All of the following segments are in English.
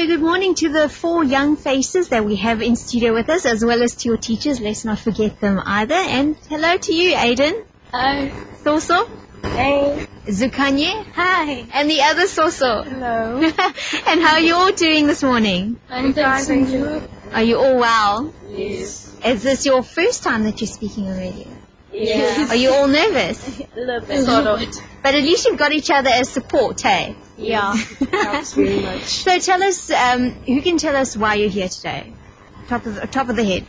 So good morning to the 4 young faces that we have in studio with us, as well as to your teachers. Let's not forget them either. And hello to you, Aiden. Hi. Soso. Hey. Zukanye. Hi. And the other Soso. Hello. And how are you all doing this morning? I'm fine, thank you. Are you all well? Yes. Is this your first time that you're speaking on radio? Yes. Are you all nervous? A little bit. Sort of. But at least you've got each other as support, hey? Yeah. Helps very much. So tell us, who can tell us why you're here today? Top of the head.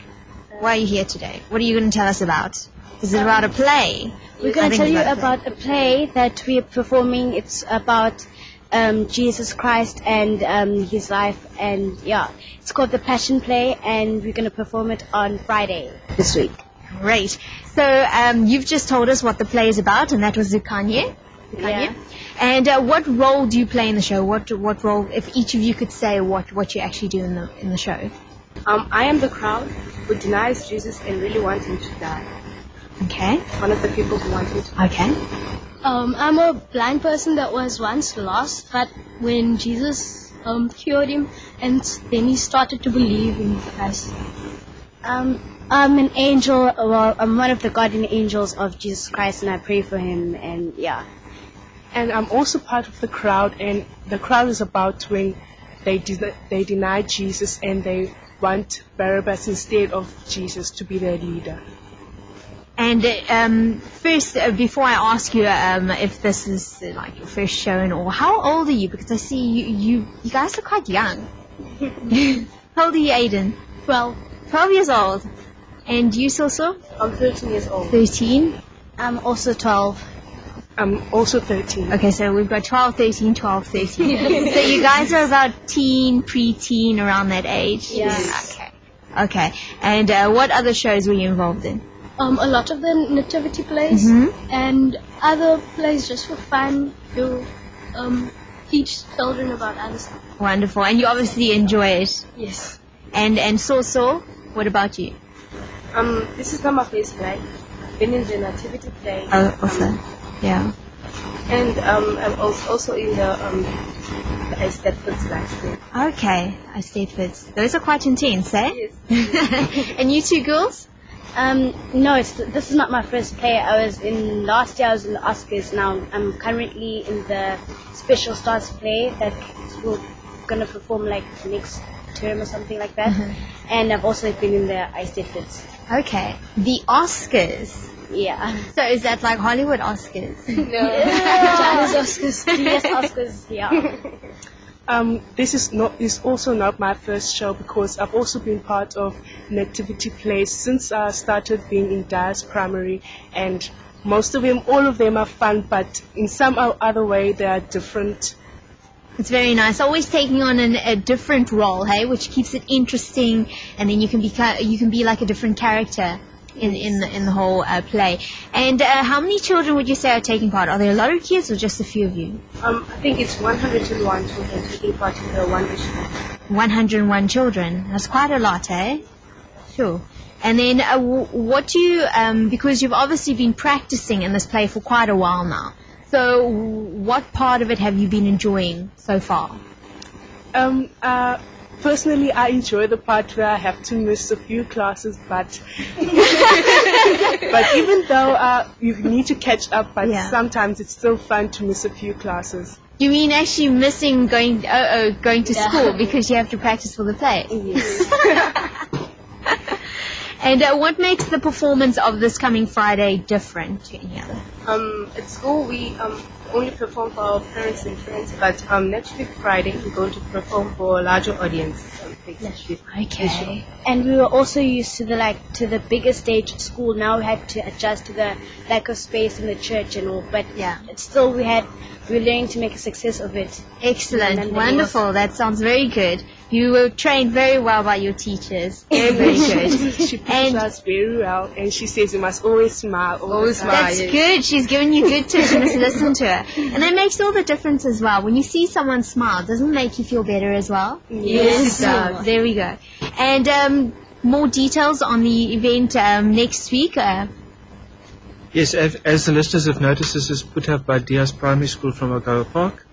Why are you here today? What are you going to tell us about? Is it about a play? We're going to tell you about a play that we're performing. It's about Jesus Christ and his life, and yeah, it's called the Passion Play, and we're going to perform it on Friday this week. Great. So you've just told us what the play is about, and that was Zukanye. Yeah. And what role do you play in the show? What role, if each of you could say what you actually do in the show? I am the crowd who denies Jesus and really wants him to die. Okay. One of the people who want him to die. Okay. I'm a blind person that was once lost, but when Jesus cured him, and then he started to believe in Christ. I'm an angel. Well, I'm one of the guardian angels of Jesus Christ, and I pray for him. And yeah. And I'm also part of the crowd, and the crowd is about when they deny Jesus and they want Barabbas instead of Jesus to be their leader. And first, before I ask you if this is like your first show and all, how old are you? Because I see you guys are quite young. How old are you, Aiden? 12. 12 years old. And you, Soso? I'm 13 years old. 13. I'm also 12. I'm also 13. Okay, so we've got 12, 13, 12, 13. So you guys are about teen, pre-teen, around that age? Yes. Okay. And what other shows were you involved in? A lot of the nativity plays and other plays just for fun to teach children about other stuff. Wonderful. And you obviously enjoy it. Yes. And Soso, what about you? This is not my first play. I've been in the nativity play. Oh, also. Yeah. And I'm also in the Stepford's last play. Okay, Stepford's. Those are quite intense, eh? Yes. And you two girls? No, this is not my first play. Last year I was in the Oscars. Now I'm currently in the Special Stars play that we're gonna perform like next term or something like that. And I've also been in the Stepford's. Okay, the Oscars. Yeah. So is that like Hollywood Oscars? No. China's Oscars, DS Oscars. Yeah. This is also not my first show because I've also been part of nativity plays since I started being in Diaz primary, and all of them are fun, but in some other way they are different. It's very nice. Always taking on a different role, hey, which keeps it interesting, and then you can be like a different character in the whole play. And how many children would you say are taking part? Are there a lot of kids or just a few of you? I think it's 101 children taking part in the Wondrous show. 101 children. That's quite a lot, eh? Sure. And then what do you, because you've obviously been practicing in this play for quite a while now, so what part of it have you been enjoying so far? Personally, I enjoy the part where I have to miss a few classes, but even though you need to catch up, but sometimes it's still fun to miss a few classes. You mean actually missing going to school because you have to practice for the play? Yes. And what makes the performance of this coming Friday different to any other? At school we only perform for our parents and friends, but next week Friday we're going to perform for a larger audience. Okay. And we were also used to the bigger stage at school. Now we had to adjust to the lack of space in the church and all. But still we're learning to make a success of it. Excellent, wonderful. That sounds very good. You were trained very well by your teachers. Very, very good. She teaches us very well, and she says you must always smile. Always smile. That's good. She's giving you good tips. You must listen to her. And that makes all the difference as well. When you see someone smile, doesn't it make you feel better as well? Yes, it does. There we go. And more details on the event next week. Yes, as the listeners have noticed, this is put up by Diaz Primary School from Ogawa Park.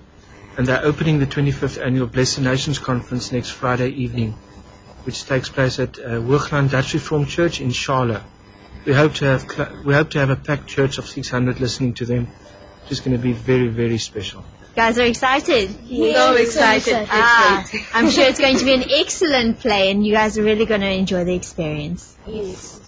and they're opening the 25th annual Blessed Nations Conference next Friday evening, which takes place at Hoogland Dutch Reformed Church in Charlotte. We hope to have a packed church of 600 listening to them. It's going to be very, very special. Guys are excited. Yes, So so excited. excited. I'm sure it's going to be an excellent play, and you guys are really going to enjoy the experience. Yes.